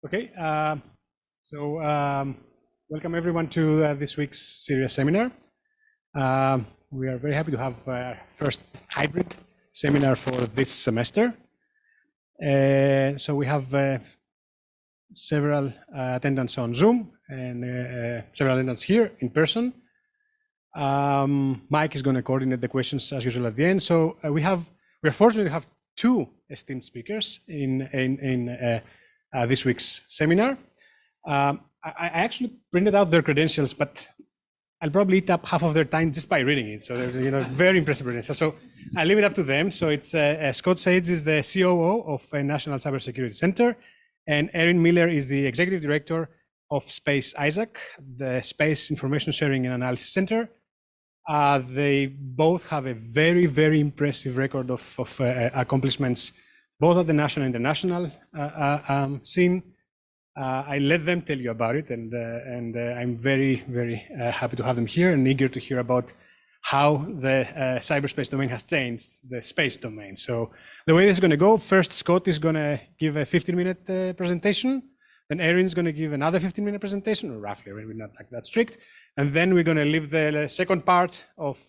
Okay, welcome everyone to this week's CERIAS seminar. We are very happy to have our first hybrid seminar for this semester. So we have several attendants on Zoom and several attendants here in person. Mike is going to coordinate the questions as usual at the end. So we are fortunate to have two esteemed speakers in this week's seminar. I actually printed out their credentials, but I'll probably eat up half of their time just by reading it. So they're very impressive credentials. So I leave it up to them. So it's Scott Sage is the COO of National Cybersecurity Center, and Erin Miller is the Executive Director of Space ISAC, the Space Information Sharing and Analysis Center. They both have a very, very impressive record of accomplishments, both at the national and international scene. I let them tell you about it, and I'm very, very happy to have them here and eager to hear about how the cyberspace domain has changed the space domain. So the way this is going to go, first Scott is going to give a 15-minute presentation, then Erin's going to give another 15-minute presentation, or roughly, we're not like that strict, and then we're going to leave the second part of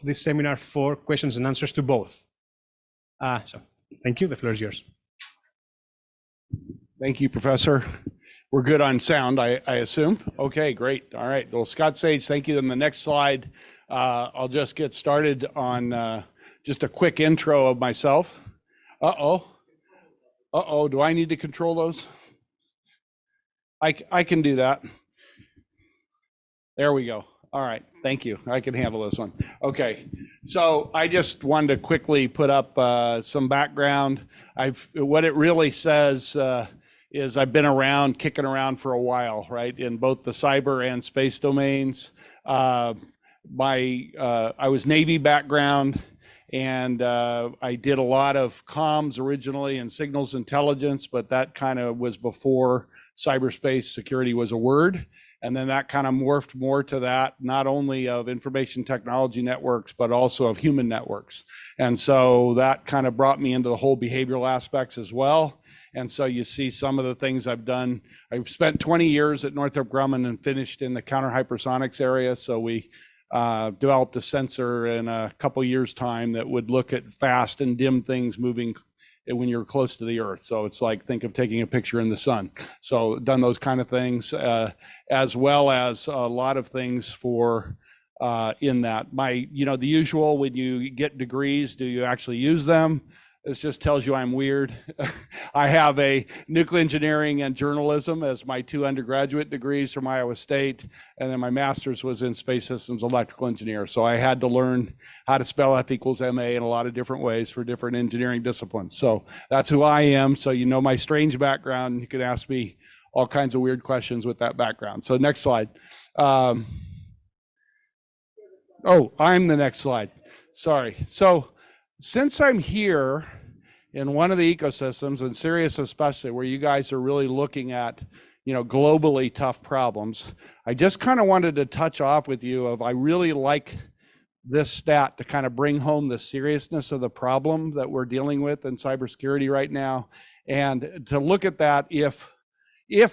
this seminar for questions and answers to both. So thank you, the floor is yours. Thank you, Professor. We're good on sound, I assume. Okay, great. All right. Well, Scott Sage, thank you. Then the next slide, I'll just get started on just a quick intro of myself. Uh-oh, do I need to control those? I can do that. There we go. All right, thank you. I can handle this one. Okay, so I just wanted to quickly put up some background. What it really says is I've been around, kicking around for a while, right, in both the cyber and space domains. I was Navy background, and I did a lot of comms originally and signals intelligence, but that kind of was before cyberspace security was a word. And then that kind of morphed more to that, not only of information technology networks, but also of human networks. And so that kind of brought me into the whole behavioral aspects as well. And so you see some of the things I've done. I've spent 20 years at Northrop Grumman and finished in the counter hypersonics area. So we developed a sensor in a couple years' time that would look at fast and dim things moving when you're close to the Earth. So it's like, think of taking a picture in the sun. So done those kind of things, as well as a lot of things for in that. The usual, when you get degrees, do you actually use them? This just tells you I'm weird. I have a nuclear engineering and journalism as my two undergraduate degrees from Iowa State, and then my master's was in space systems electrical engineer. So I had to learn how to spell F equals MA in a lot of different ways for different engineering disciplines. So that's who I am. So you know my strange background. You can ask me all kinds of weird questions with that background. So next slide. I'm the next slide. Sorry. So since I'm here in one of the ecosystems, and CERIAS especially, where you guys are really looking at, globally tough problems, I just kind of wanted to touch off with you I really like this stat to kind of bring home the seriousness of the problem that we're dealing with in cybersecurity right now, and to look at that if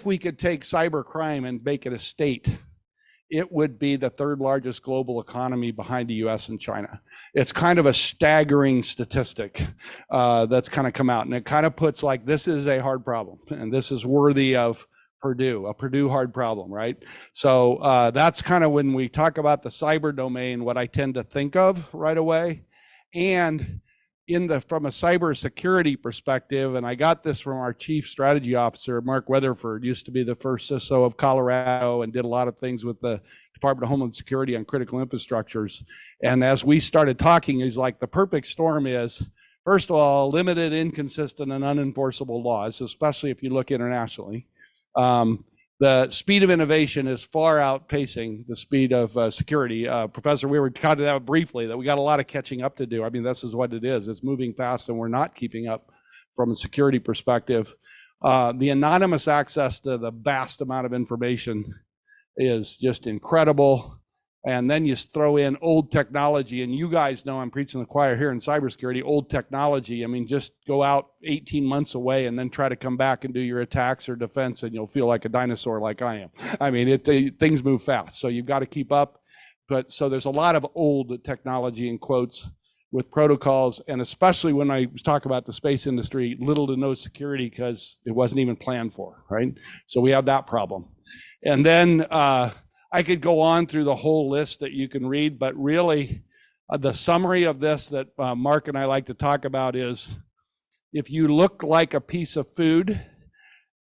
we could take cybercrime and make it a state, it would be the third largest global economy behind the US and China. It's kind of a staggering statistic that's kind of come out, and it kind of puts like, this is a hard problem, and this is worthy of Purdue, a Purdue hard problem, right? So that's kind of when we talk about the cyber domain, what I tend to think of right away. And from a cybersecurity perspective, and I got this from our chief strategy officer, Mark Weatherford, used to be the first CISO of Colorado and did a lot of things with the Department of Homeland Security on critical infrastructures. And as we started talking, he's like, the perfect storm is, first of all, limited, inconsistent, and unenforceable laws, especially if you look internationally. The speed of innovation is far outpacing the speed of security. Professor, we were talking about briefly that we got a lot of catching up to do. I mean, this is what it is. It's moving fast and we're not keeping up from a security perspective. The anonymous access to the vast amount of information is just incredible. And then you throw in old technology, and you guys know I'm preaching the choir here in cybersecurity, old technology. I mean, just go out 18 months away and then try to come back and do your attacks or defense, and you'll feel like a dinosaur like I am. I mean, things move fast, so you've got to keep up. But so there's a lot of old technology in quotes with protocols, and especially when I talk about the space industry, little to no security because it wasn't even planned for, right? So we have that problem. And then I could go on through the whole list that you can read, but really the summary of this that Mark and I like to talk about is, if you look like a piece of food,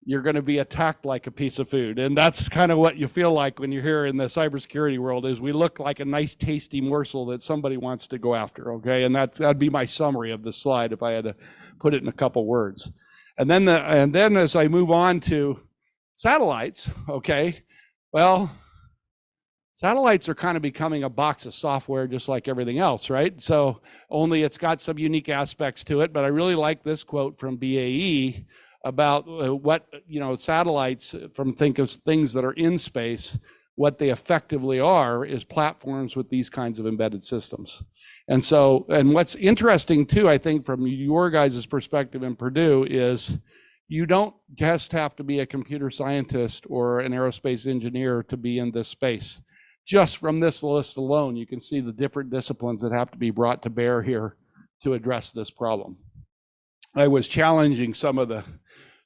you're going to be attacked like a piece of food. And that's kind of what you feel like when you're here in the cybersecurity world, is we look like a nice tasty morsel that somebody wants to go after, okay? And that'd be my summary of the slide if I had to put it in a couple words. And then as I move on to satellites, okay, well, satellites are kind of becoming a box of software just like everything else, right? So only it's got some unique aspects to it, but I really like this quote from BAE about what, satellites, from think of things that are in space, what they effectively are is platforms with these kinds of embedded systems. And so, and what's interesting too, I think from your guys' perspective in Purdue, is you don't just have to be a computer scientist or an aerospace engineer to be in this space. Just from this list alone, you can see the different disciplines that have to be brought to bear here to address this problem. I was challenging some of the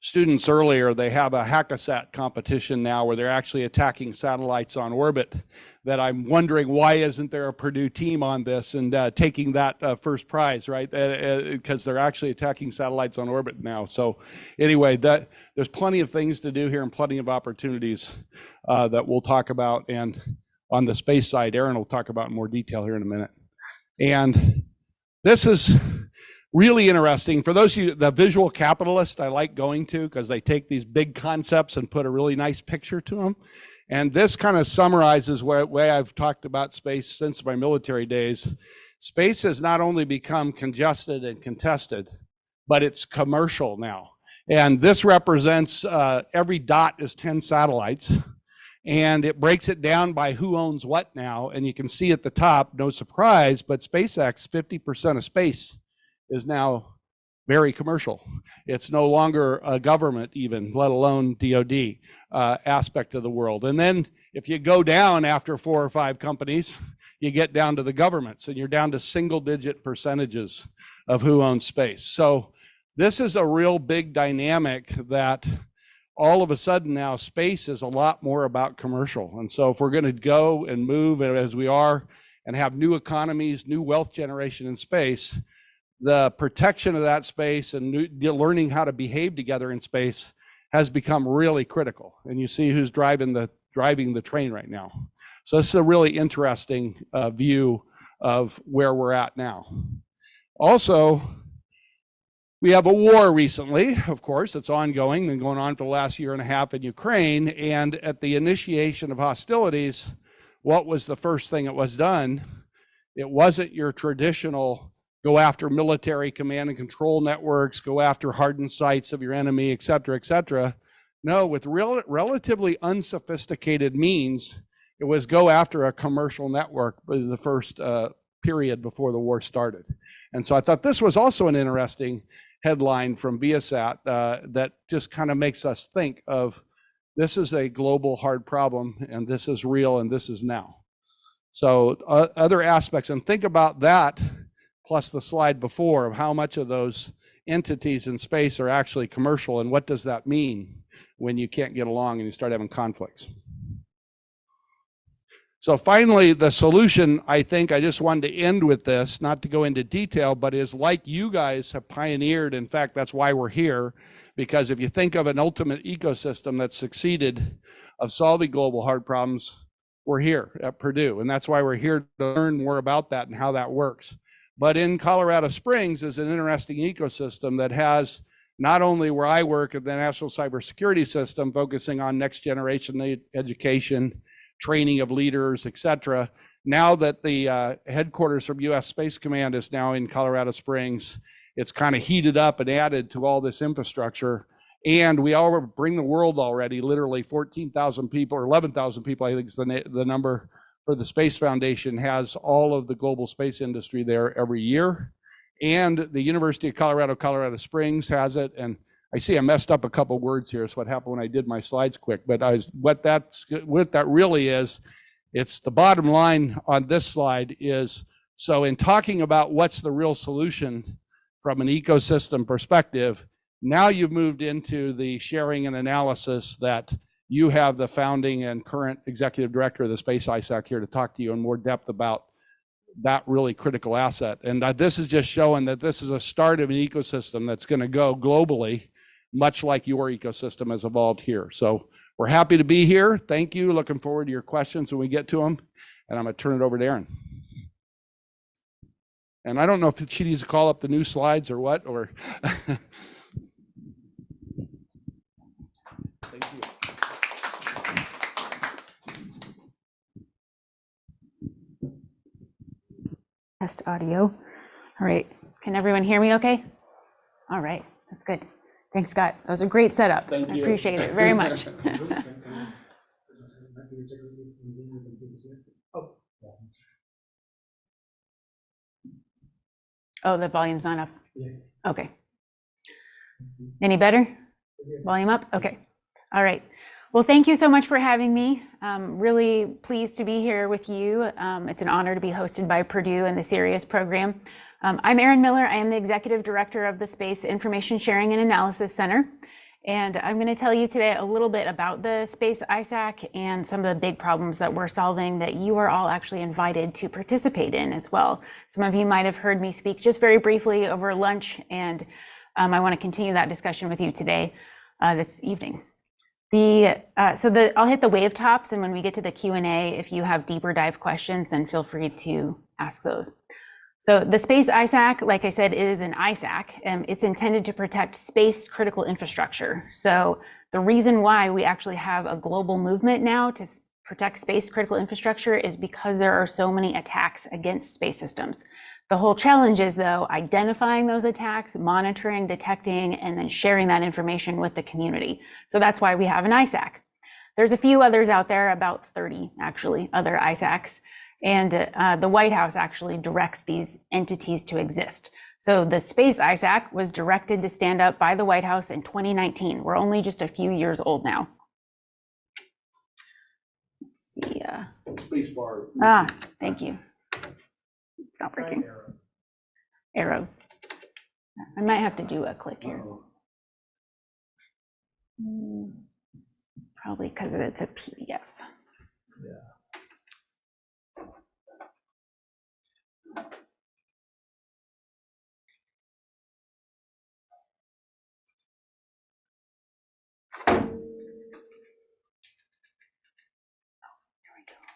students earlier. They have a hack-a-sat competition now where they're actually attacking satellites on orbit, that I'm wondering, why isn't there a Purdue team on this and taking that first prize, right? Because they're actually attacking satellites on orbit now. So anyway, there's plenty of things to do here and plenty of opportunities that we'll talk about. And on the space side, Aaron will talk about in more detail here in a minute. And this is really interesting. For those of you, the visual capitalist, I like going to, because they take these big concepts and put a really nice picture to them. And this kind of summarizes the way I've talked about space since my military days. Space has not only become congested and contested, but it's commercial now. And this represents every dot is 10 satellites. And it breaks it down by who owns what now. And you can see at the top, no surprise, but SpaceX, 50% of space is now very commercial. It's no longer a government even, let alone DoD aspect of the world. And then if you go down after 4 or 5 companies, you get down to the governments, and you're down to single-digit percentages of who owns space. So this is a real big dynamic that all of a sudden now space is a lot more about commercial. And so if we're going to go and move as we are and have new economies, new wealth generation in space, the protection of that space and learning how to behave together in space has become really critical. And you see who's driving the train right now. So this is a really interesting view of where we're at now. Also, we have a war recently, of course, it's ongoing and going on for the last year and a half in Ukraine. And at the initiation of hostilities, what was the first thing that was done? It wasn't your traditional go after military command and control networks, go after hardened sites of your enemy, et cetera, et cetera. No, with relatively unsophisticated means, it was go after a commercial network the first period before the war started. And so I thought this was also an interesting headline from Viasat that just kind of makes us think of, this is a global hard problem, and this is real, and this is now. So other aspects, and think about that, plus the slide before, of how much of those entities in space are actually commercial, and what does that mean when you can't get along and you start having conflicts. So finally, the solution, I think I just wanted to end with this, not to go into detail, but is like you guys have pioneered. In fact, that's why we're here, because if you think of an ultimate ecosystem that's succeeded of solving global hard problems, we're here at Purdue. And that's why we're here to learn more about that and how that works. But in Colorado Springs is an interesting ecosystem that has not only where I work at the National Cybersecurity System, focusing on next generation education, training of leaders, et cetera. Now that the headquarters from U.S. Space Command is now in Colorado Springs, it's kind of heated up and added to all this infrastructure. And we all bring the world already, literally 14,000 people or 11,000 people, I think is the number, for the Space Foundation has all of the global space industry there every year. And the University of Colorado Springs has it. And I see I messed up a couple words here. It's what happened when I did my slides quick. But what that really is, it's the bottom line on this slide is, so in talking about what's the real solution from an ecosystem perspective, now you've moved into the sharing and analysis that you have the founding and current executive director of the Space ISAC here to talk to you in more depth about that really critical asset. And this is just showing that this is a start of an ecosystem that's going to go globally, much like your ecosystem has evolved here. So we're happy to be here. Thank you. Looking forward to your questions when we get to them. And I'm going to turn it over to Erin. And I don't know if she needs to call up the new slides or what, or. Thank you. Test audio. All right. Can everyone hear me okay? All right. That's good. Thanks, Scott. That was a great setup. Thank you. I appreciate it very much. Oh, the volume's not up. Okay. Any better? Volume up? Okay. All right. Well, thank you so much for having me. Really pleased to be here with you. It's an honor to be hosted by Purdue and the CERIAS program. I'm Erin Miller. I am the Executive Director of the Space Information Sharing and Analysis Center. And I'm going to tell you today a little bit about the Space ISAC and some of the big problems that we're solving that you are all actually invited to participate in as well. Some of you might have heard me speak just very briefly over lunch, and I want to continue that discussion with you today, this evening. I'll hit the wave tops, and when we get to the Q&A, if you have deeper dive questions, then feel free to ask those. So the Space ISAC, like I said, is an ISAC, and it's intended to protect space critical infrastructure. So the reason why we actually have a global movement now to protect space critical infrastructure is because there are so many attacks against space systems. The whole challenge is, though, identifying those attacks, monitoring, detecting, and then sharing that information with the community. So that's why we have an ISAC. There's a few others out there, about 30 actually, other ISACs. And the White House actually directs these entities to exist. So the Space ISAC was directed to stand up by the White House in 2019. We're only just a few years old now. Let's see. Space bar. Thank you. It's not working. Arrows. I might have to do a click here. Probably because it's a PDF. Yeah.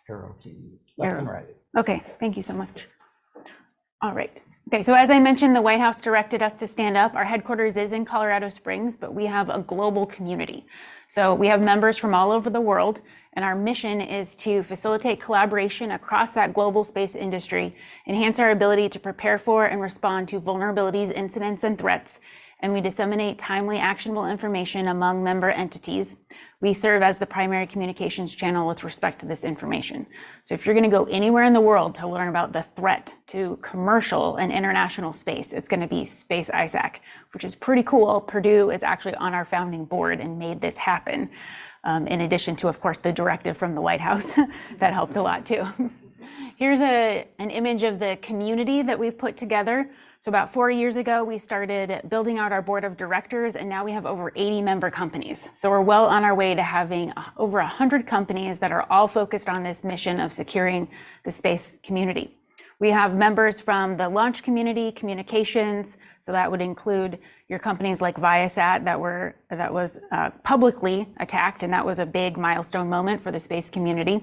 Arrow keys, left and right. Okay, thank you so much. All right. Okay, so as I mentioned, the White House directed us to stand up. Our headquarters is in Colorado Springs, but we have a global community. So we have members from all over the world, and our mission is to facilitate collaboration across that global space industry, enhance our ability to prepare for and respond to vulnerabilities, incidents, and threats, and we disseminate timely, actionable information among member entities. We serve as the primary communications channel with respect to this information. So if you're going to go anywhere in the world to learn about the threat to commercial and international space, it's going to be Space ISAC, which is pretty cool. Purdue is actually on our founding board and made this happen, in addition to, of course, the directive from the White House. That helped a lot too. Here's an image of the community that we've put together. So about 4 years ago, we started building out our board of directors, and now we have over 80 member companies. So we're well on our way to having over 100 companies that are all focused on this mission of securing the space community. We have members from the launch community, communications, so that would include your companies like Viasat that was publicly attacked, and that was a big milestone moment for the space community.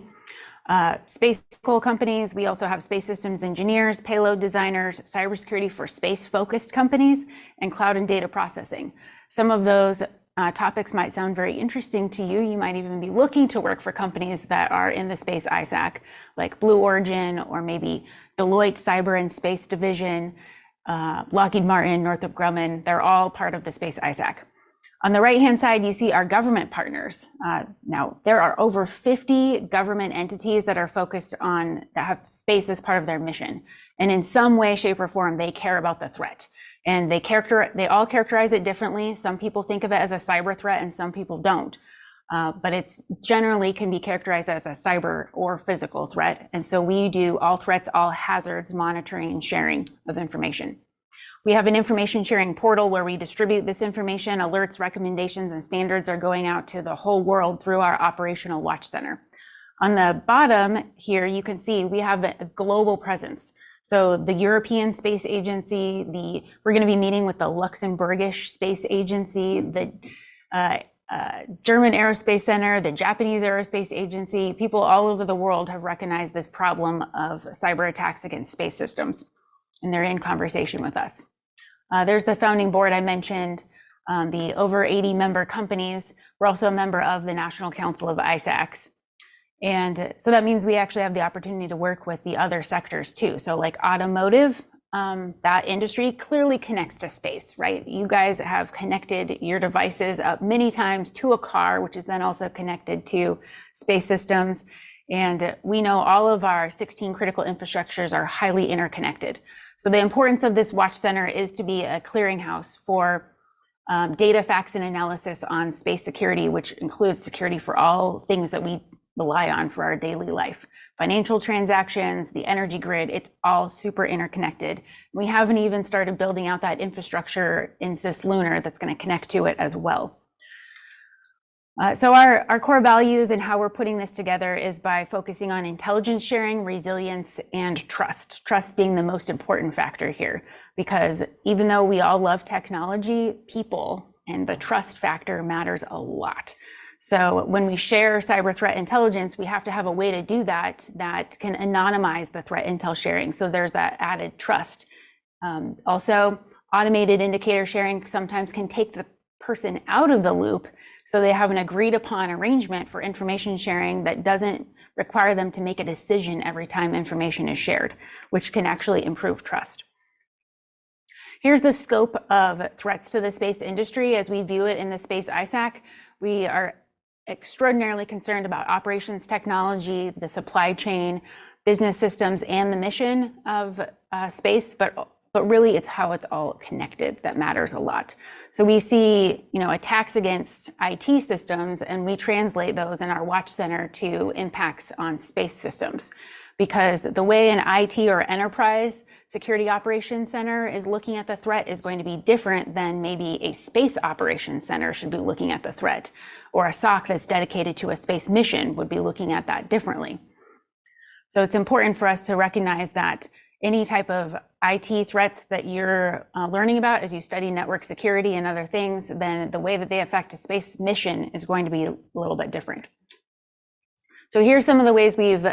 Space coal companies, we also have space systems engineers, payload designers, cybersecurity for space-focused companies, and cloud and data processing. Some of those topics might sound very interesting to you. You might even be looking to work for companies that are in the Space ISAC, like Blue Origin, or maybe Deloitte Cyber and Space Division, Lockheed Martin, Northrop Grumman. They're all part of the Space ISAC. On the right-hand side, you see our government partners. Now, there are over 50 government entities that are focused on, that have space as part of their mission. And in some way, shape, or form, they care about the threat. And they all characterize it differently. Some people think of it as a cyber threat and some people don't. But it's generally can be characterized as a cyber or physical threat. And so we do all threats, all hazards, monitoring and sharing of information. We have an information sharing portal where we distribute this information. Alerts, recommendations, and standards are going out to the whole world through our operational watch center. On the bottom here, you can see we have a global presence. So the European Space Agency, we're going to be meeting with the Luxembourgish Space Agency, the German Aerospace Center, the Japanese Aerospace Agency. People all over the world have recognized this problem of cyber attacks against space systems, and they're in conversation with us. There's the founding board I mentioned, the over 80 member companies. We're also a member of the National Council of ISACs. And so that means we actually have the opportunity to work with the other sectors too. So like automotive, that industry clearly connects to space, right? You guys have connected your devices up many times to a car, which is then also connected to space systems. And we know all of our 16 critical infrastructures are highly interconnected. So the importance of this watch center is to be a clearinghouse for data, facts, and analysis on space security, which includes security for all things that we rely on for our daily life. Financial transactions, the energy grid, it's all super interconnected. We haven't even started building out that infrastructure in cislunar that's going to connect to it as well. So our core values and how we're putting this together is by focusing on intelligence sharing, resilience, and trust. Trust being the most important factor here, because even though we all love technology, people and the trust factor matters a lot. So when we share cyber threat intelligence, we have to have a way to do that that can anonymize the threat intel sharing. So there's that added trust. Also, automated indicator sharing sometimes can take the person out of the loop, so they have an agreed upon arrangement for information sharing that doesn't require them to make a decision every time information is shared, which can actually improve trust. Here's the scope of threats to the space industry as we view it in the Space ISAC. We are extraordinarily concerned about operations technology, the supply chain, business systems, and the mission of space, but really it's how it's all connected that matters a lot. So we see, attacks against IT systems, and we translate those in our watch center to impacts on space systems. Because the way an IT or enterprise security operations center is looking at the threat is going to be different than maybe a space operations center should be looking at the threat, or a SOC that's dedicated to a space mission would be looking at that differently. So it's important for us to recognize that any type of IT threats that you're learning about as you study network security and other things, then the way that they affect a space mission is going to be a little bit different. So here's some of the ways we've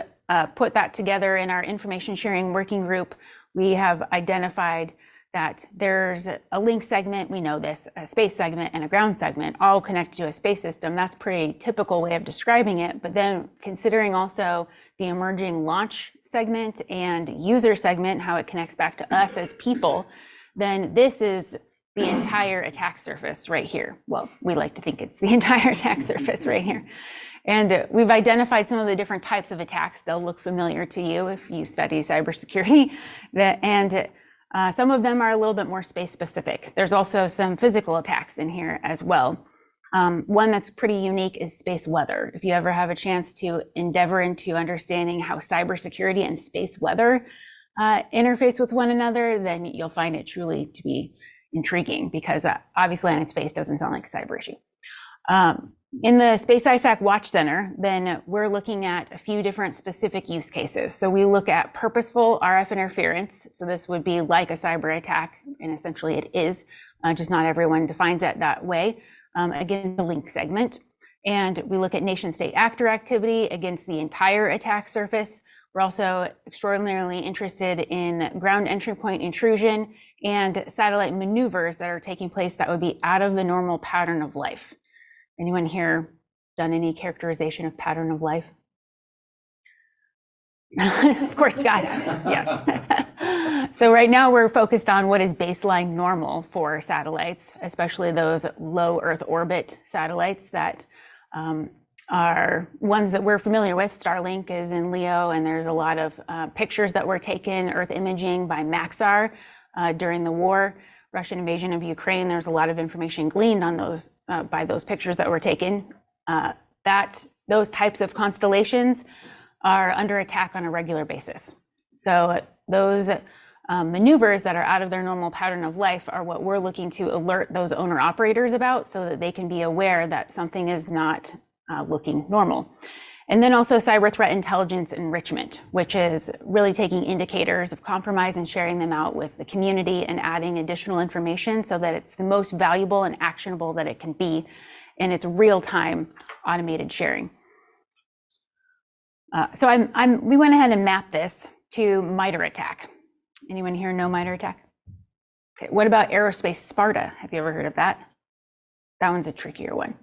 put that together in our information sharing working group. We have identified that there's a link segment, we know this, a space segment and a ground segment, all connected to a space system. That's a pretty typical way of describing it. But then considering also the emerging launch segment and user segment, how it connects back to us as people, then this is the entire attack surface right here. Well, we like to think it's the entire attack surface right here. And we've identified some of the different types of attacks. They'll look familiar to you if you study cybersecurity. And some of them are a little bit more space specific. There's also some physical attacks in here as well. One that's pretty unique is space weather. If you ever have a chance to endeavor into understanding how cybersecurity and space weather interface with one another, then you'll find it truly to be intriguing, because obviously on its face doesn't sound like a cyber issue. In the Space ISAC Watch Center, then we're looking at a few different specific use cases. So we look at purposeful RF interference. So this would be like a cyber attack, and essentially it is, just not everyone defines it that way, against the link segment. And we look at nation state actor activity against the entire attack surface. We're also extraordinarily interested in ground entry point intrusion and satellite maneuvers that are taking place that would be out of the normal pattern of life. Anyone here done any characterization of pattern of life? Of course, Scott has, yes. So right now we're focused on what is baseline normal for satellites, especially those low Earth orbit satellites that are ones that we're familiar with. Starlink is in LEO, and there's a lot of pictures that were taken, Earth imaging by Maxar during the war, Russian invasion of Ukraine. There's a lot of information gleaned on those by those pictures that were taken. Those types of constellations are under attack on a regular basis. So those maneuvers that are out of their normal pattern of life are what we're looking to alert those owner operators about, so that they can be aware that something is not looking normal. And then also cyber threat intelligence enrichment, which is really taking indicators of compromise and sharing them out with the community and adding additional information so that it's the most valuable and actionable that it can be, and it's real-time automated sharing. So we went ahead and mapped this to MITRE ATT&CK. Anyone here know MITRE ATT&CK? Okay, what about aerospace Sparta? Have you ever heard of that? That one's a trickier one.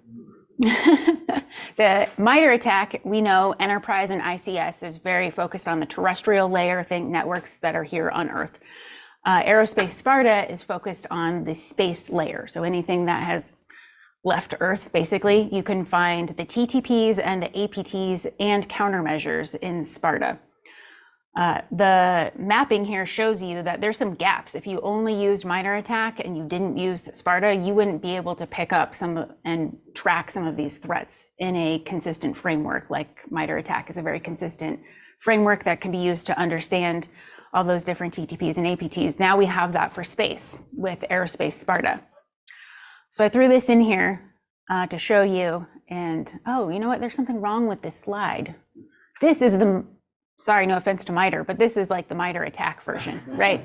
The MITRE ATT&CK, we know Enterprise and ICS is very focused on the terrestrial layer, think networks that are here on Earth. Aerospace Sparta is focused on the space layer. So anything that has left Earth, basically, you can find the TTPs and the APTs and countermeasures in Sparta. The mapping here shows you that there's some gaps. If you only used MITRE ATT&CK and you didn't use Sparta, you wouldn't be able to pick up and track some of these threats in a consistent framework. Like MITRE ATT&CK is a very consistent framework that can be used to understand all those different TTPs and APTs. Now we have that for space with Aerospace Sparta. So I threw this in here to show you, and oh, you know what? There's something wrong with this slide. This is sorry, no offense to MITRE, but this is like the MITRE ATT&CK version, right?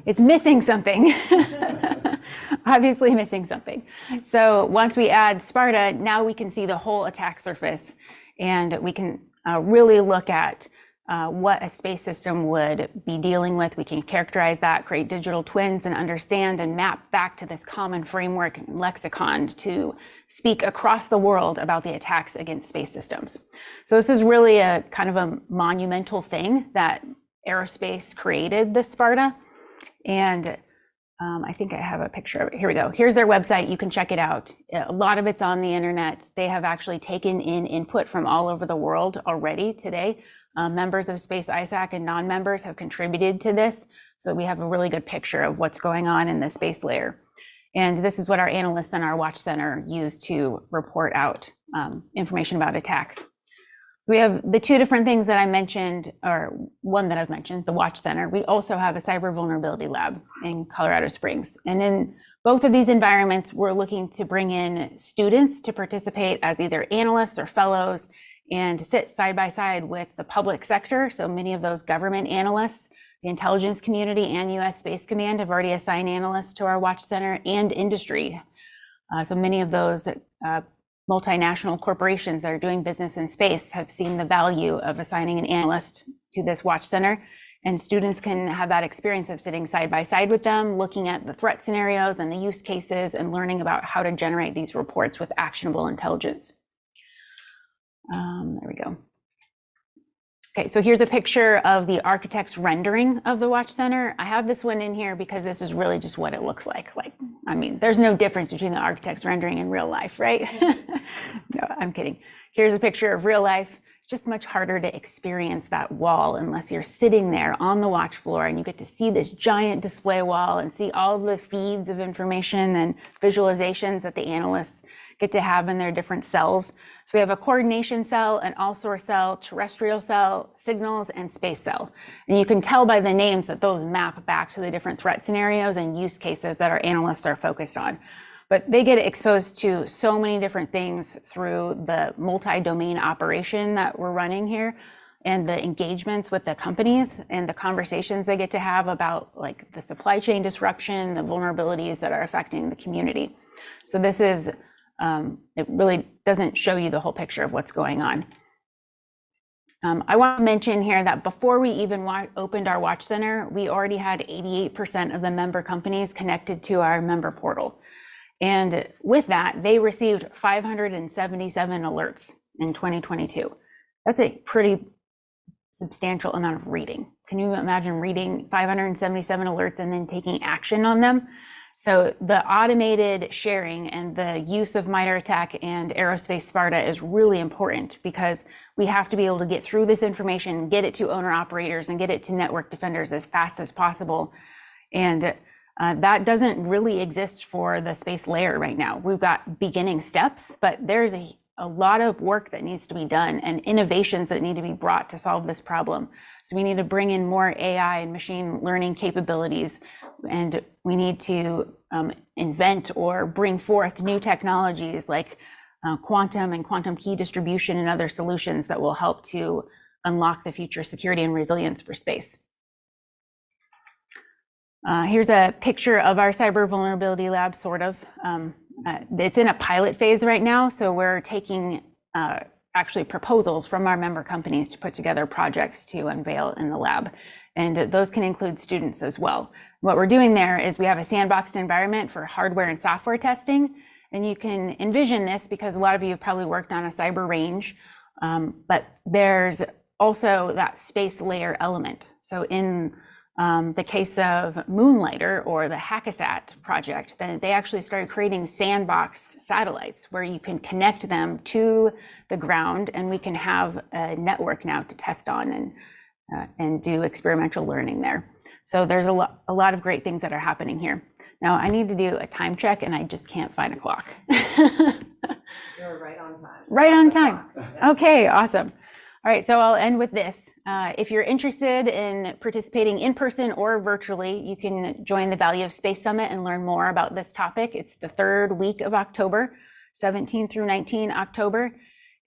It's missing something. Obviously missing something. So once we add Sparta, now we can see the whole attack surface, and we can really look at what a space system would be dealing with. We can characterize that, create digital twins, and understand and map back to this common framework and lexicon to speak across the world about the attacks against space systems. So this is really a kind of a monumental thing that aerospace created, this Sparta. And I think I have a picture of it. Here we go. Here's their website. You can check it out. A lot of it's on the internet. They have actually taken in input from all over the world already today. Members of Space ISAC and non-members have contributed to this, so we have a really good picture of what's going on in the space layer. And this is what our analysts and our watch center use to report out information about attacks. So we have the two different things that I mentioned, or one that I've mentioned, the watch center. We also have a cyber vulnerability lab in Colorado Springs. And in both of these environments, we're looking to bring in students to participate as either analysts or fellows and to sit side by side with the public sector. So many of those government analysts, the intelligence community and US Space Command have already assigned analysts to our watch center, and industry. So many of those multinational corporations that are doing business in space have seen the value of assigning an analyst to this watch center. And students can have that experience of sitting side by side with them, looking at the threat scenarios and the use cases and learning about how to generate these reports with actionable intelligence. There we go. Okay, so here's a picture of the architect's rendering of the watch center. I have this one in here because this is really just what it looks like. I mean, there's no difference between the architect's rendering and real life, right? No, I'm kidding. Here's a picture of real life. It's just much harder to experience that wall unless you're sitting there on the watch floor and you get to see this giant display wall and see all the feeds of information and visualizations that the analysts get to have in their different cells. So we have a coordination cell, an all-source cell, terrestrial cell, signals, and space cell. And you can tell by the names that those map back to the different threat scenarios and use cases that our analysts are focused on. But they get exposed to so many different things through the multi-domain operation that we're running here, and the engagements with the companies and the conversations they get to have about like the supply chain disruption, the vulnerabilities that are affecting the community. So this is it really doesn't show you the whole picture of what's going on. I want to mention here that before we even opened our watch center, we already had 88% of the member companies connected to our member portal. And with that, they received 577 alerts in 2022. That's a pretty substantial amount of reading. Can you imagine reading 577 alerts and then taking action on them? So the automated sharing and the use of MITRE ATT&CK and Aerospace Sparta is really important, because we have to be able to get through this information, get it to owner operators, and get it to network defenders as fast as possible. And that doesn't really exist for the space layer right now. We've got beginning steps, but there's a lot of work that needs to be done and innovations that need to be brought to solve this problem. So we need to bring in more AI and machine learning capabilities, and we need to invent or bring forth new technologies like quantum and quantum key distribution and other solutions that will help to unlock the future security and resilience for space. Here's a picture of our cyber vulnerability lab, sort of. It's in a pilot phase right now, so we're taking actually proposals from our member companies to put together projects to unveil in the lab. And those can include students as well. What we're doing there is we have a sandboxed environment for hardware and software testing. And you can envision this because a lot of you have probably worked on a cyber range, but there's also that space layer element. So in the case of Moonlighter or the Hackasat project, then they actually started creating sandboxed satellites where you can connect them to the ground, and we can have a network now to test on and do experimental learning there. So there's a lot of great things that are happening here. Now I need to do a time check, and I just can't find a clock. You're right on time. Right on time. Okay, awesome. All right, so I'll end with this. If you're interested in participating in person or virtually, you can join the Value of Space Summit and learn more about this topic. It's the third week of October, 17 through 19 October.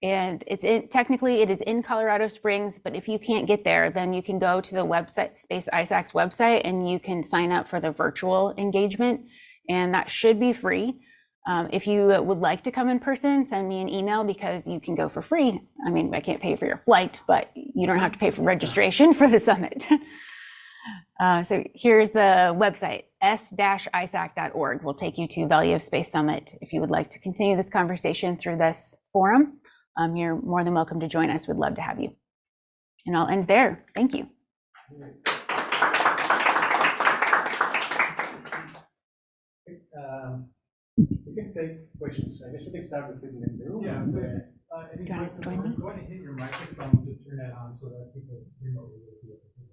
And technically it is in Colorado Springs, but if you can't get there, then you can go to the website, Space ISAC's website, and you can sign up for the virtual engagement, and that should be free. If you would like to come in person, send me an email, because you can go for free. I mean, I can't pay for your flight, but you don't have to pay for registration for the summit. So here's the website, s-isac.org will take you to Value of Space Summit. If you would like to continue this conversation through this forum, you're more than welcome to join us. We'd love to have you. And I'll end there. Thank you. We can take questions. I guess we can start with people in the room. Yeah. Do you want to join me? Go ahead and hit your microphone to turn that on so that people remotely will be able to hear us.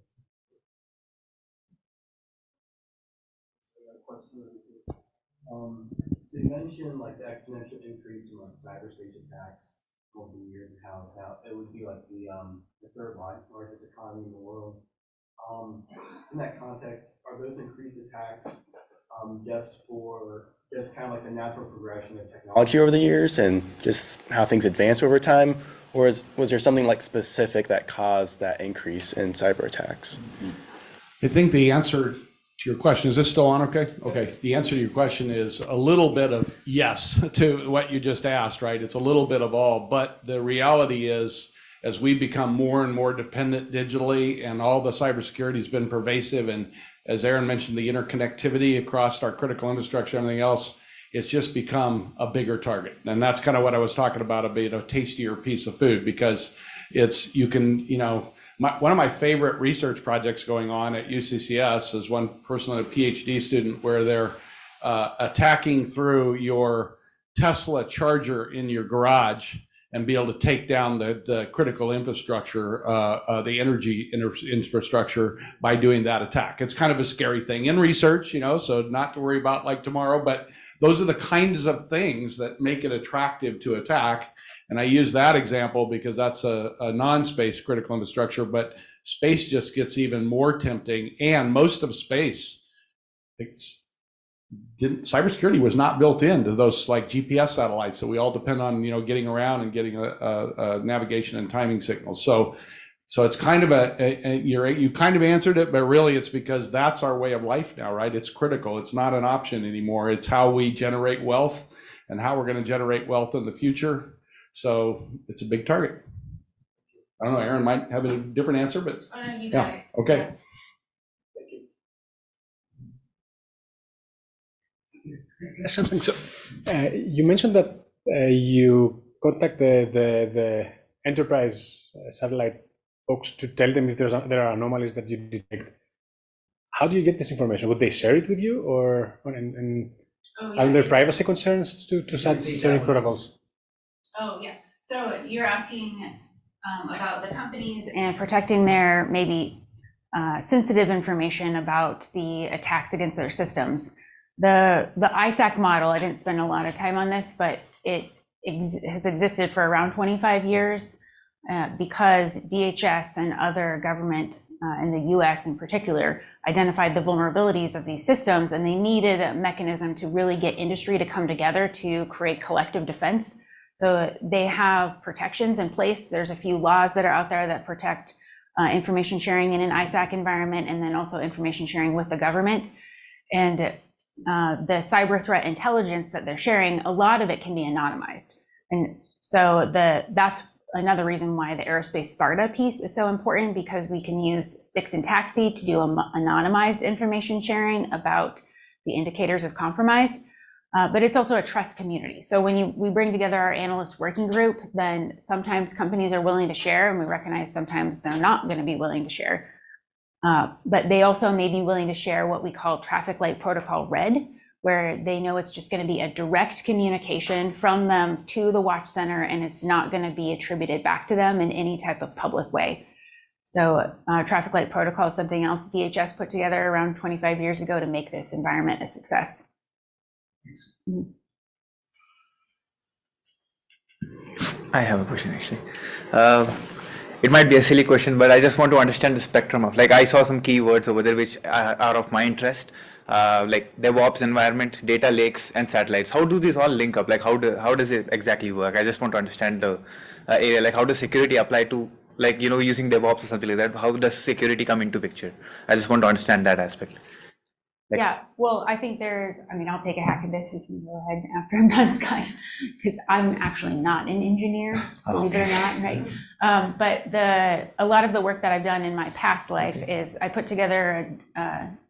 So you mentioned like the exponential increase in like cyberspace attacks over the years, and how it would be like the third largest economy in the world. In that context, are those increased attacks just kind of like the natural progression of technology over the years and just how things advance over time, or was there something like specific that caused that increase in cyber attacks? I think the answer to your question, is this still on okay? Okay, the answer to your question is a little bit of yes to what you just asked, right? It's a little bit of all, but the reality is, as we become more and more dependent digitally, and all the cybersecurity has been pervasive, and as Aaron mentioned, the interconnectivity across our critical infrastructure and everything else, it's just become a bigger target. And that's kind of what I was talking about being a tastier piece of food, because it's, you can, you know, one of my favorite research projects going on at UCCS is one person, a PhD student, where they're attacking through your Tesla charger in your garage and be able to take down the critical infrastructure, the energy infrastructure, by doing that attack. It's kind of a scary thing in research, you know, so not to worry about like tomorrow, but those are the kinds of things that make it attractive to attack. And I use that example because that's a non-space critical infrastructure, but space just gets even more tempting. And most of space, cybersecurity was not built into those like GPS satellites that we all depend on, you know, getting around and getting a navigation and timing signals. So it's kind of you kind of answered it, but really it's because that's our way of life now, right? It's critical. It's not an option anymore. It's how we generate wealth and how we're going to generate wealth in the future. So it's a big target. I don't know, Aaron might have a different answer, but Oh, no, you got it. Okay. Yeah. Something. So, you mentioned that you contact the enterprise satellite folks to tell them if there are anomalies that you detect. How do you get this information? Would they share it with you, or are there privacy concerns to such sharing protocols? Oh, yeah. So you're asking about the companies and protecting their maybe sensitive information about the attacks against their systems. The ISAC model, I didn't spend a lot of time on this, but it has existed for around 25 years because DHS and other government in the US in particular identified the vulnerabilities of these systems, and they needed a mechanism to really get industry to come together to create collective defense. So they have protections in place. There's a few laws that are out there that protect information sharing in an ISAC environment, and then also information sharing with the government. And the cyber threat intelligence that they're sharing, a lot of it can be anonymized. And so that's another reason why the aerospace SPARTA piece is so important, because we can use Sticks and Taxi to do anonymized information sharing about the indicators of compromise. But it's also a trust community. So when we bring together our analyst working group, then sometimes companies are willing to share, and we recognize sometimes they're not going to be willing to share. But they also may be willing to share what we call traffic light protocol red, where they know it's just going to be a direct communication from them to the watch center, and it's not going to be attributed back to them in any type of public way. So traffic light protocol is something else DHS put together around 25 years ago to make this environment a success. I have a question actually. It might be a silly question, but I just want to understand the spectrum of, like, I saw some keywords over there which are of my interest, like DevOps environment, data lakes, and satellites. How do these all link up? Like, how does it exactly work? I just want to understand the area. Like, how does security apply to, like, using DevOps or something like that? How does security come into picture? I just want to understand that aspect. Yeah, well, I think I'll take a hack at this. We can go ahead after I'm done, Sky, because I'm actually not an engineer, believe it or not, right? But a lot of the work that I've done in my past life is I put together,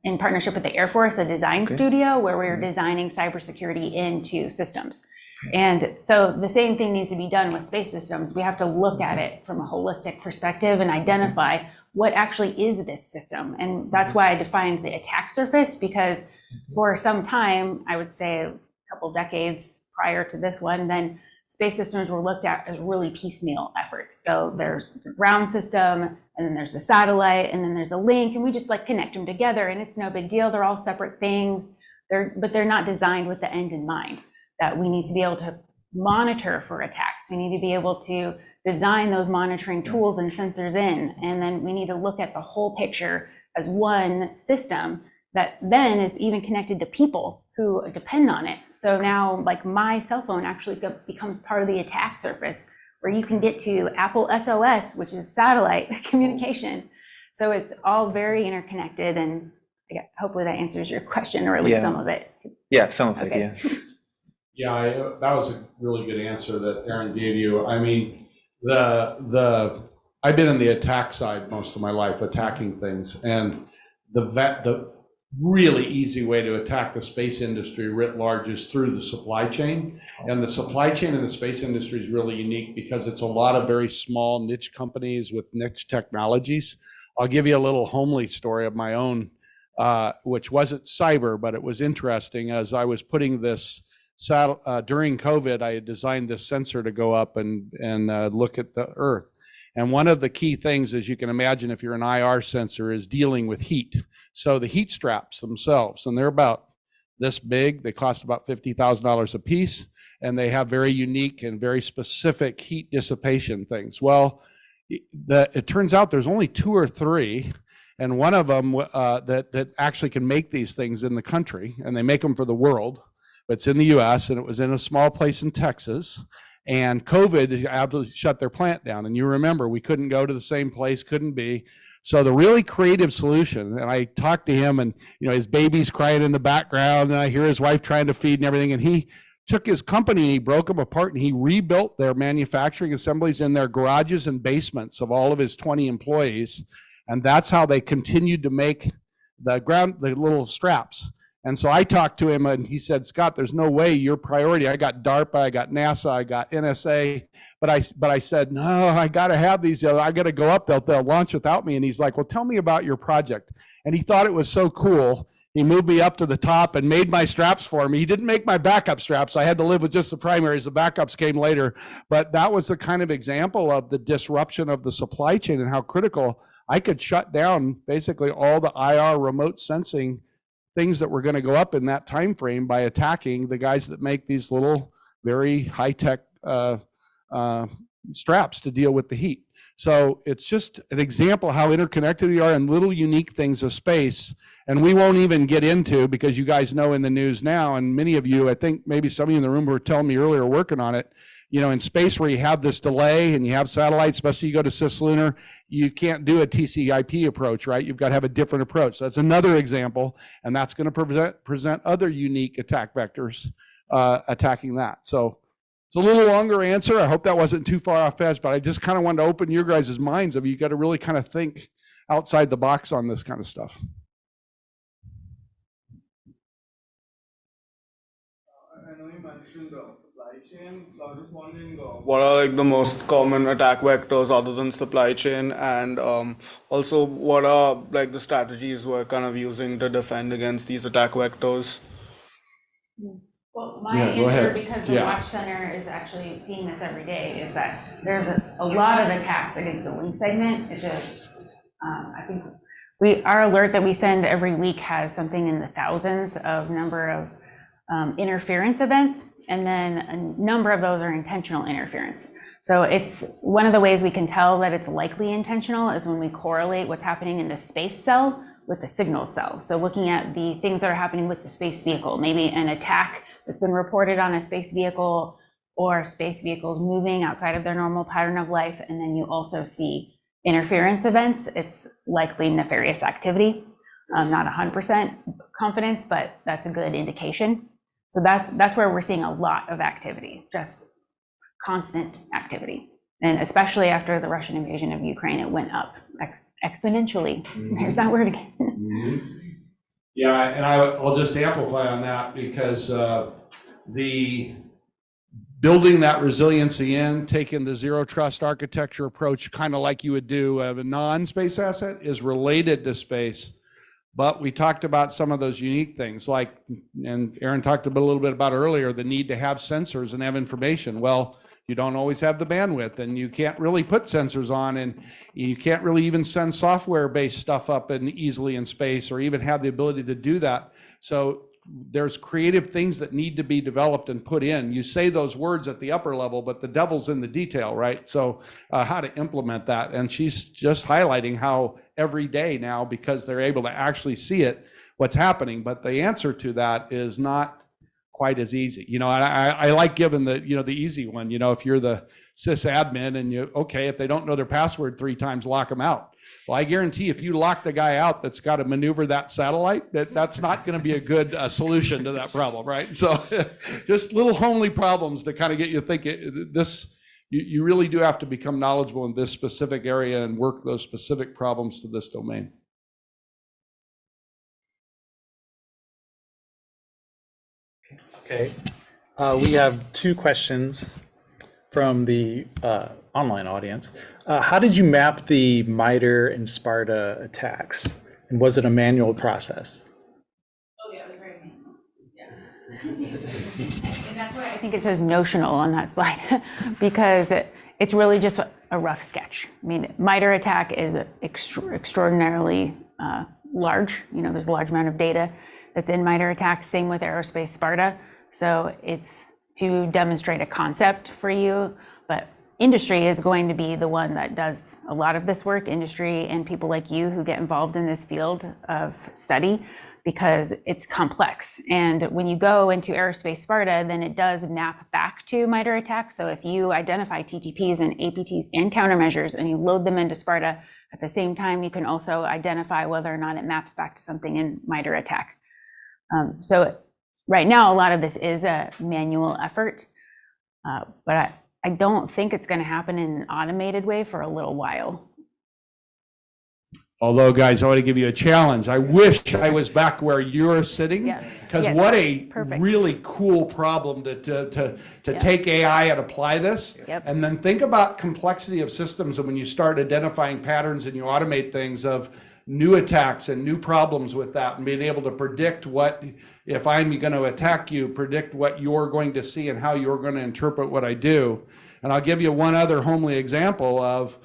in partnership with the Air Force, a design studio where we were designing cybersecurity into systems. And so the same thing needs to be done with space systems. We have to look at it from a holistic perspective and identify what actually is this system. And that's why I defined the attack surface, because for some time, I would say a couple decades prior to this one, then space systems were looked at as really piecemeal efforts. So there's the ground system, and then there's the satellite, and then there's a link, and we just like connect them together, and it's no big deal. They're all separate things, but they're not designed with the end in mind, that we need to be able to monitor for attacks. We need to be able to design those monitoring tools and sensors in, and then we need to look at the whole picture as one system that then is even connected to people who depend on it. So now, like, my cell phone actually becomes part of the attack surface, where you can get to Apple SOS, which is satellite communication. So it's all very interconnected, and hopefully that answers your question, or at least some of it. Yeah, some of it, yeah. Yeah, that was a really good answer that Aaron gave you. I mean, I've been in the attack side most of my life, attacking things, and the really easy way to attack the space industry writ large is through the supply chain. And the supply chain in the space industry is really unique because it's a lot of very small niche companies with niche technologies. I'll give you a little homely story of my own, which wasn't cyber, but it was interesting. As I was putting this during COVID, I had designed this sensor to go up and look at the Earth. And one of the key things, as you can imagine, if you're an IR sensor, is dealing with heat. So the heat straps themselves, and they're about this big, they cost about $50,000 a piece, and they have very unique and very specific heat dissipation things. Well, it turns out there's only 2 or 3, and one of them that actually can make these things in the country, and they make them for the world. But it's in the US, and it was in a small place in Texas, and COVID absolutely shut their plant down. And you remember, we couldn't go to the same place, couldn't be. So the really creative solution, and I talked to him, and his baby's crying in the background, and I hear his wife trying to feed and everything, and he took his company and he broke them apart, and he rebuilt their manufacturing assemblies in their garages and basements of all of his 20 employees. And that's how they continued to make the little straps. And so I talked to him and he said, Scott, there's no way your priority. I got DARPA, I got NASA, I got NSA, but I said, no, I got to have these. I got to go up. They'll launch without me. And he's like, well, tell me about your project. And he thought it was so cool. He moved me up to the top and made my straps for me. He didn't make my backup straps. I had to live with just the primaries. The backups came later. But that was the kind of example of the disruption of the supply chain and how critical. I could shut down basically all the IR remote sensing things that were going to go up in that time frame by attacking the guys that make these little, very high-tech straps to deal with the heat. So it's just an example of how interconnected we are in little unique things of space. And we won't even get into, because you guys know in the news now, and many of you, I think maybe some of you in the room were telling me earlier, working on it, you know, in space where you have this delay and you have satellites, especially you go to cislunar, you can't do a TCP approach, right? You've got to have a different approach. So that's another example, and that's going to present other unique attack vectors attacking that. So it's a little longer answer. I hope that wasn't too far off path, but I just kind of wanted to open your guys' minds of you got to really kind of think outside the box on this kind of stuff. I know you mentioned supply chain. So I was just wondering, what are like the most common attack vectors other than supply chain, and also what are like the strategies we're kind of using to defend against these attack vectors? Well, my Yeah, go answer, ahead. because the Yeah. Watch Center is actually seeing this every day, is that there's a lot of attacks against the link segment. It's just, I think our alert that we send every week has something in the thousands of number of interference events, and then a number of those are intentional interference. So it's one of the ways we can tell that it's likely intentional is when we correlate what's happening in the space cell with the signal cell. So looking at the things that are happening with the space vehicle, maybe an attack that's been reported on a space vehicle, or space vehicles moving outside of their normal pattern of life, and then you also see interference events, it's likely nefarious activity. Not 100% confidence, but that's a good indication. So that's where we're seeing a lot of activity, just constant activity. And especially after the Russian invasion of Ukraine, it went up exponentially. There's that word again. Yeah, and I'll just amplify on that, because the building that resiliency in, taking the zero trust architecture approach, kind of like you would do of a non-space asset, is related to space. But we talked about some of those unique things, like, and Aaron talked a little bit about earlier, the need to have sensors and have information. Well, you don't always have the bandwidth, and you can't really put sensors on, and you can't really even send software-based stuff up and easily in space, or even have the ability to do that. So there's creative things that need to be developed and put in. You say those words at the upper level, but the devil's in the detail, right? So how to implement that. And she's just highlighting how every day now, because they're able to actually see it, what's happening. But the answer to that is not quite as easy. You know, I like giving the, you know, the easy one. You know, if you're the sysadmin and you, okay, if they don't know their password 3 times, lock them out. Well, I guarantee if you lock the guy out that's got to maneuver that satellite, that's not going to be a good solution to that problem, right? So just little homely problems to kind of get you thinking. This, you really do have to become knowledgeable in this specific area and work those specific problems to this domain. Okay, we have 2 questions from the online audience. How did you map the MITRE and Sparta attacks? And was it a manual process? Oh yeah, it was very manual. Yeah. And that's why I think it says notional on that slide, because it's really just a rough sketch. I mean, MITRE attack is extraordinarily large. You know, there's a large amount of data that's in MITRE attack. Same with Aerospace Sparta. So it's to demonstrate a concept for you, but industry is going to be the one that does a lot of this work, industry and people like you who get involved in this field of study, because it's complex. And when you go into Aerospace Sparta, then it does map back to MITRE attack. So if you identify TTPs and APTs and countermeasures and you load them into Sparta, at the same time, you can also identify whether or not it maps back to something in MITRE attack. So right now, a lot of this is a manual effort, but I don't think it's going to happen in an automated way for a little while. Although, guys, I want to give you a challenge. I wish I was back where you're sitting, Yeah. because Yes. what a Perfect. really cool problem to Yep. take AI and apply this. Yep. And then think about complexity of systems, and when you start identifying patterns and you automate things of new attacks and new problems with that, and being able to predict what, if I'm going to attack you, predict what you're going to see and how you're going to interpret what I do. And I'll give you one other homely example of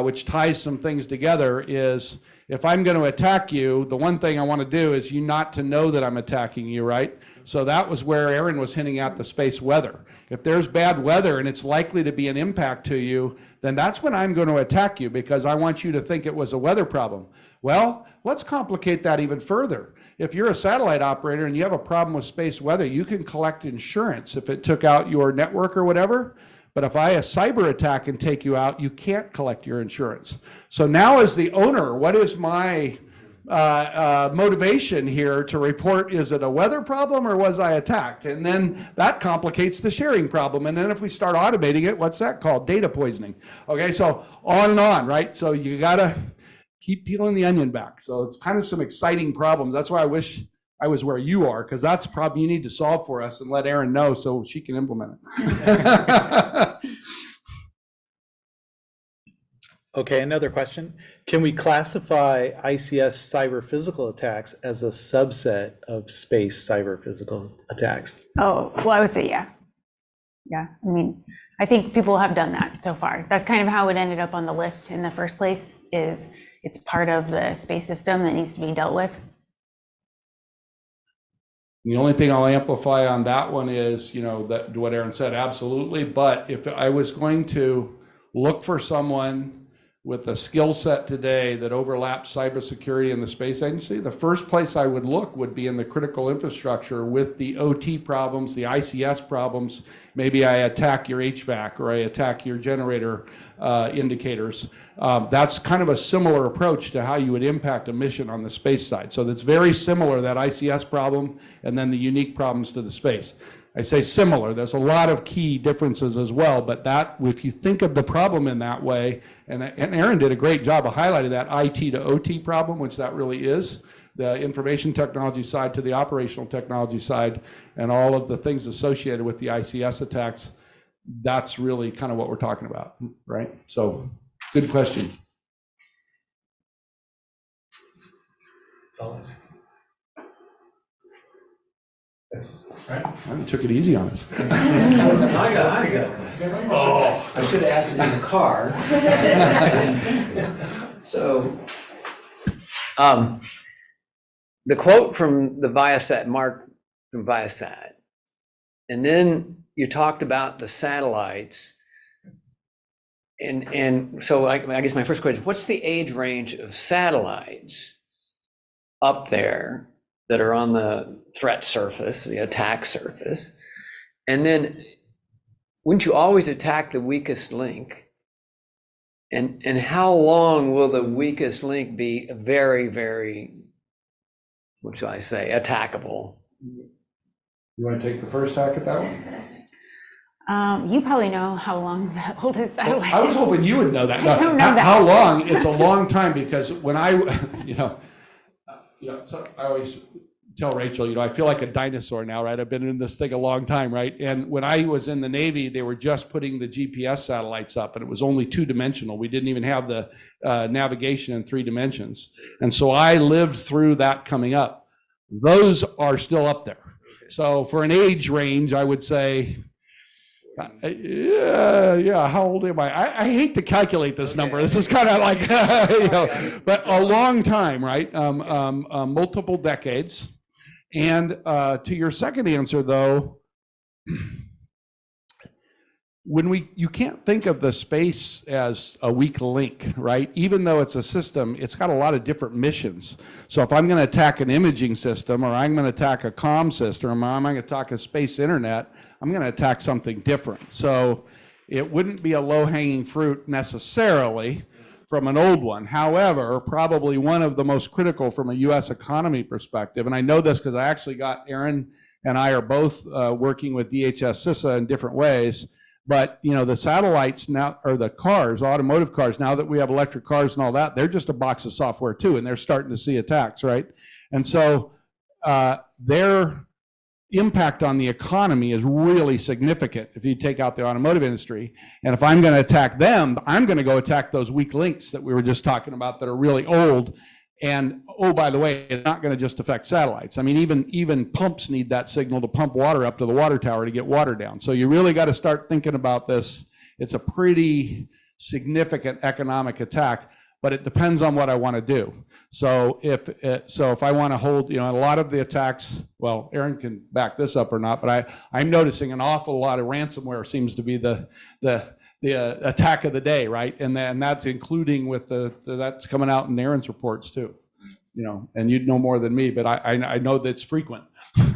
which ties some things together is, if I'm going to attack you, the one thing I want to do is you not to know that I'm attacking you, right? So that was where Aaron was hinting at the space weather. If there's bad weather and it's likely to be an impact to you, then that's when I'm going to attack you, because I want you to think it was a weather problem. Well, let's complicate that even further. If you're a satellite operator and you have a problem with space weather, you can collect insurance if it took out your network or whatever. But if I a cyber attack and take you out, you can't collect your insurance. So now, as the owner, what is my motivation here to report? Is it a weather problem or was I attacked? And then that complicates the sharing problem. And then if we start automating it, what's that called? Data poisoning. Okay, so on and on, right? So you gotta keep peeling the onion back. So it's kind of some exciting problems. That's why I wish I was where you are, because that's a problem you need to solve for us and let Erin know so she can implement it. Okay, another question. Can we classify ICS cyber physical attacks as a subset of space cyber physical attacks? Oh, well, I would say yeah. Yeah, I mean, I think people have done that so far. That's kind of how it ended up on the list in the first place, is it's part of the space system that needs to be dealt with. The only thing I'll amplify on that one is, that what Aaron said, absolutely. But if I was going to look for someone with a skill set today that overlaps cybersecurity and the space agency, the first place I would look would be in the critical infrastructure with the OT problems, the ICS problems. Maybe I attack your HVAC or I attack your generator indicators. That's kind of a similar approach to how you would impact a mission on the space side. So that's very similar, that ICS problem and then the unique problems to the space. I say similar, there's a lot of key differences as well, but that, if you think of the problem in that way, and Aaron did a great job of highlighting that IT to OT problem, which that really is, the information technology side to the operational technology side, and all of the things associated with the ICS attacks, that's really kind of what we're talking about, right? So, good question. Right. I took it easy on us. I should have asked it in the car. So, the quote from the Viasat, Mark from Viasat, and then you talked about the satellites. And so I guess my first question, what's the age range of satellites up there that are on the threat surface, the attack surface? And then wouldn't you always attack the weakest link? And how long will the weakest link be very, very, what shall I say, attackable? You want to take the first hack at that one? You probably know how long the oldest satellite is. I was hoping you would know that. I don't know that. How long? It's a long time, because when I, so I always tell Rachel, I feel like a dinosaur now, right? I've been in this thing a long time, right? And when I was in the Navy, they were just putting the GPS satellites up, and it was only 2-dimensional. We didn't even have the navigation in 3 dimensions. And so I lived through that coming up. Those are still up there. So for an age range, I would say, yeah, how old am I? I hate to calculate this number. This is kind of like, but a long time, right? Multiple decades. And to your second answer, though, you can't think of the space as a weak link, right? Even though it's a system, it's got a lot of different missions. So if I'm going to attack an imaging system, or I'm going to attack a comm system, or I'm going to attack a space internet, I'm going to attack something different. So it wouldn't be a low-hanging fruit necessarily from an old one. However, probably one of the most critical from a U.S. economy perspective, and I know this because I actually got Aaron and I are both working with DHS CISA in different ways. But, you know, the satellites now, or the cars, automotive cars, now that we have electric cars and all that, they're just a box of software too, and they're starting to see attacks, right? And so their impact on the economy is really significant if you take out the automotive industry. And if I'm going to attack them, I'm going to go attack those weak links that we were just talking about that are really old. And oh, by the way, it's not going to just affect satellites. I mean, even pumps need that signal to pump water up to the water tower to get water down. So you really got to start thinking about this. It's a pretty significant economic attack, but it depends on what I want to do. So if I want to hold, you know, a lot of the attacks, well, Aaron can back this up or not, but I'm noticing an awful lot of ransomware seems to be the attack of the day, right? And that's including with that's coming out in Aaron's reports too, you know, and you'd know more than me, but I know that it's frequent. Oh yeah,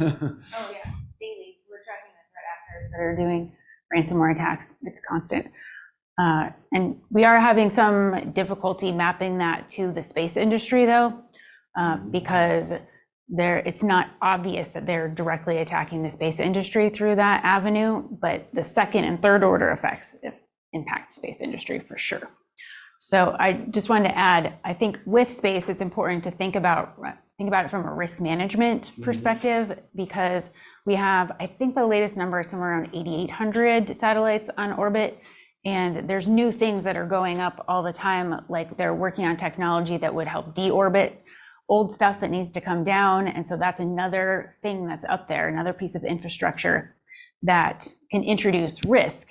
daily. We're tracking the threat actors that are doing ransomware attacks. It's constant. And we are having some difficulty mapping that to the space industry though, because it's not obvious that they're directly attacking the space industry through that avenue, but the second and third order effects impact the space industry for sure. So I just wanted to add, I think with space, it's important to think about it from a risk management perspective, because we have, I think the latest number is somewhere around 8,800 satellites on orbit. And there's new things that are going up all the time, like they're working on technology that would help deorbit old stuff that needs to come down. And so that's another thing that's up there, another piece of infrastructure that can introduce risk.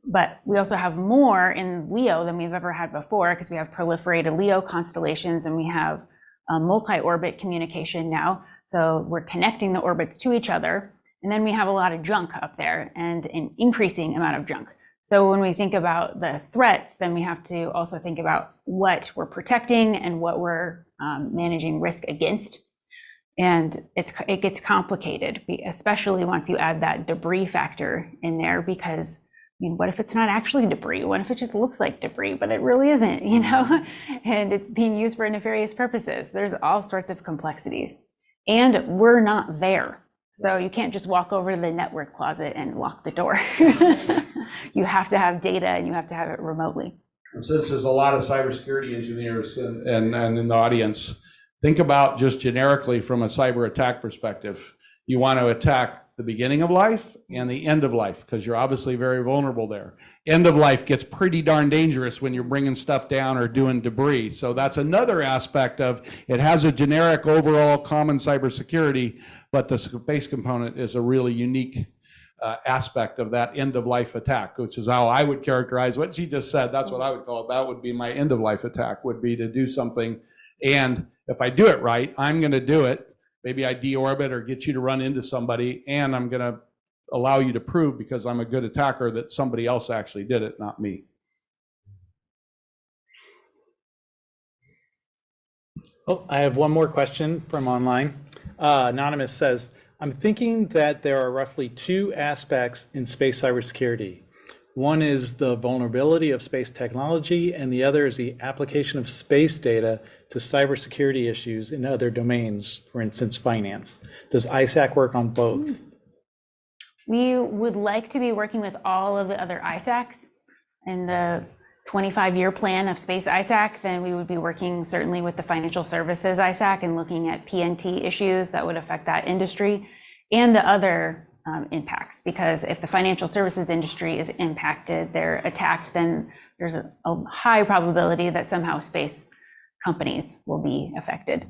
But we also have more in LEO than we've ever had before, because we have proliferated LEO constellations and we have multi-orbit communication now. So we're connecting the orbits to each other. And then we have a lot of junk up there and an increasing amount of junk. So when we think about the threats, then we have to also think about what we're protecting and what we're managing risk against. And it gets complicated, especially once you add that debris factor in there, because I mean, what if it's not actually debris? What if it just looks like debris, but it really isn't, you know, and it's being used for nefarious purposes? There's all sorts of complexities, and we're not there. So you can't just walk over to the network closet and lock the door. You have to have data and you have to have it remotely. And since there's a lot of cybersecurity engineers and in the audience, think about just generically from a cyber attack perspective. You want to attack the beginning of life and the end of life, because you're obviously very vulnerable there. End of life gets pretty darn dangerous when you're bringing stuff down or doing debris. So that's another aspect of it. Has a generic overall common cybersecurity, but the space component is a really unique aspect of that end of life attack, which is how I would characterize what she just said. That's what I would call it. That would be my end of life attack, would be to do something. And if I do it right, I'm going to do it. Maybe I deorbit or get you to run into somebody, and I'm going to allow you to prove, because I'm a good attacker, that somebody else actually did it, not me. Oh, I have one more question from online. Anonymous says, I'm thinking that there are roughly two aspects in space cybersecurity. One is the vulnerability of space technology, and the other is the application of space data to cybersecurity issues in other domains, for instance, finance. Does ISAC work on both? We would like to be working with all of the other ISACs. In the 25-year plan of space ISAC, then we would be working certainly with the financial services ISAC and looking at PNT issues that would affect that industry and the other impacts, because if the financial services industry is impacted, they're attacked, then there's a high probability that somehow space companies will be affected.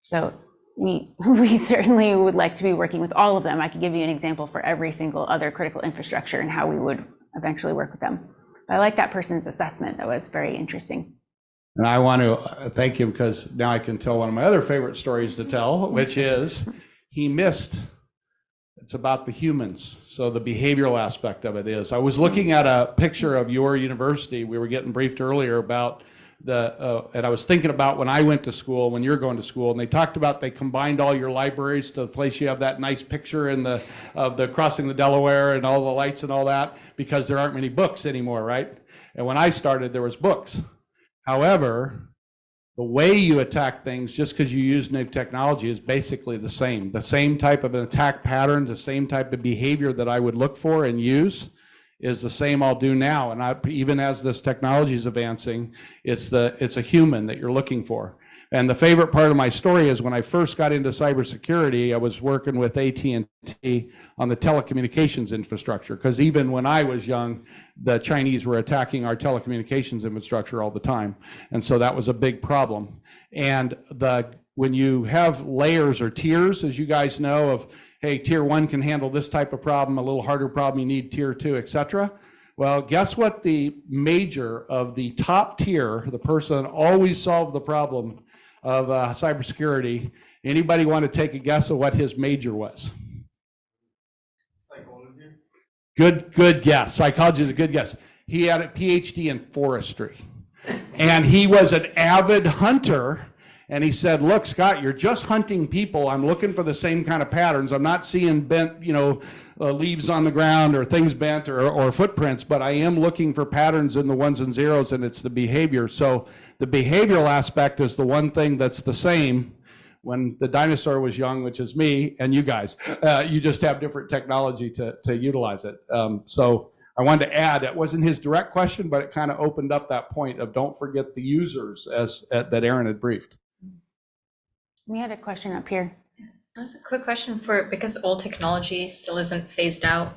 So we certainly would like to be working with all of them. I could give you an example for every single other critical infrastructure and how we would eventually work with them. But I like that person's assessment. That was very interesting. And I want to thank him, because now I can tell one of my other favorite stories to tell, which is he missed. It's about the humans. So the behavioral aspect of it is, I was looking at a picture of your university. We were getting briefed earlier about and I was thinking about when I went to school, when you're going to school, and they talked about they combined all your libraries to the place you have that nice picture of the crossing the Delaware and all the lights and all that, because there aren't many books anymore, right? And when I started, there was books. However, the way you attack things, just because you use new technology, is basically the same type of an attack pattern, the same type of behavior that I would look for and use. is the same I'll do now. And even as this technology is advancing, it's a human that you're looking for. And the favorite part of my story is when I first got into cybersecurity, I was working with AT&T on the telecommunications infrastructure, because even when I was young, the Chinese were attacking our telecommunications infrastructure all the time. And so that was a big problem. And when you have layers or tiers, as you guys know, of, hey, tier 1 can handle this type of problem, a little harder problem, you need tier 2, et cetera. Well, guess what the major of the top tier, the person that always solved the problem of cybersecurity, anybody want to take a guess of what his major was? Psychology. Good guess. Psychology is a good guess. He had a PhD in forestry. And he was an avid hunter. And he said, look, Scott, you're just hunting people. I'm looking for the same kind of patterns. I'm not seeing bent, leaves on the ground or things bent or footprints, but I am looking for patterns in the ones and zeros, and it's the behavior. So the behavioral aspect is the one thing that's the same when the dinosaur was young, which is me and you guys. You just have different technology to utilize it. So I wanted to add, it wasn't his direct question, but it kind of opened up that point of don't forget the users that Aaron had briefed. We had a question up here. Yes, there's a quick question because old technology still isn't phased out,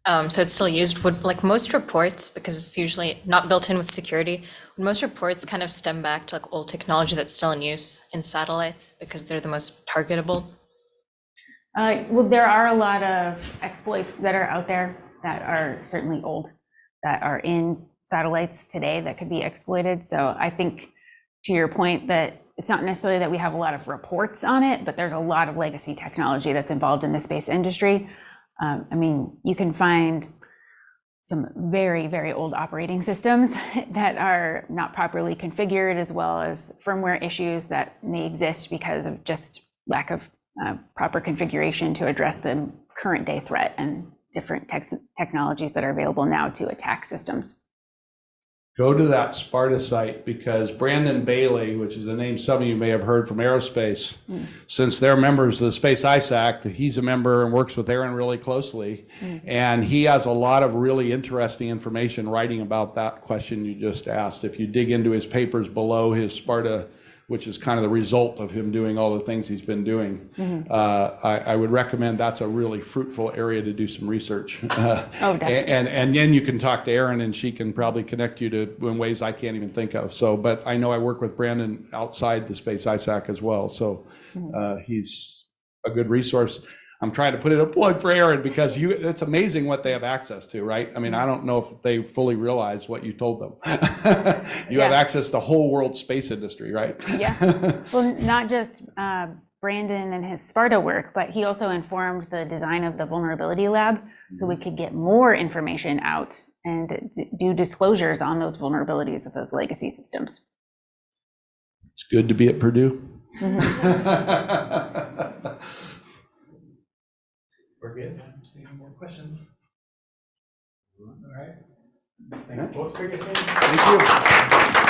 so it's still used. Would most reports, because it's usually not built in with security, would most reports kind of stem back to old technology that's still in use in satellites because they're the most targetable? Well, there are a lot of exploits that are out there that are certainly old, that are in satellites today that could be exploited. So I think, to your point, that it's not necessarily that we have a lot of reports on it, but there's a lot of legacy technology that's involved in the space industry. You can find some very, very old operating systems that are not properly configured, as well as firmware issues that may exist because of just lack of proper configuration to address the current day threat and different technologies that are available now to attack systems. Go to that Sparta site, because Brandon Bailey, which is a name some of you may have heard from aerospace, since they're members of the Space Ice Act, he's a member and works with Aaron really closely. And he has a lot of really interesting information writing about that question you just asked. If you dig into his papers below his Sparta, which is kind of the result of him doing all the things he's been doing, I would recommend that's a really fruitful area to do some research. And then you can talk to Erin, and she can probably connect you to in ways I can't even think of. So, but I know I work with Brandon outside the Space ISAC as well. So he's a good resource. I'm trying to put in a plug for Aaron, because it's amazing what they have access to, right? I mean, I don't know if they fully realize what you told them. You have access to the whole world space industry, right? Yeah. Well, not just Brandon and his Sparta work, but he also informed the design of the vulnerability lab, so we could get more information out and do disclosures on those vulnerabilities of those legacy systems. It's good to be at Purdue. We're good. Any more questions? All right. Thank you folks for your attention. Thank you.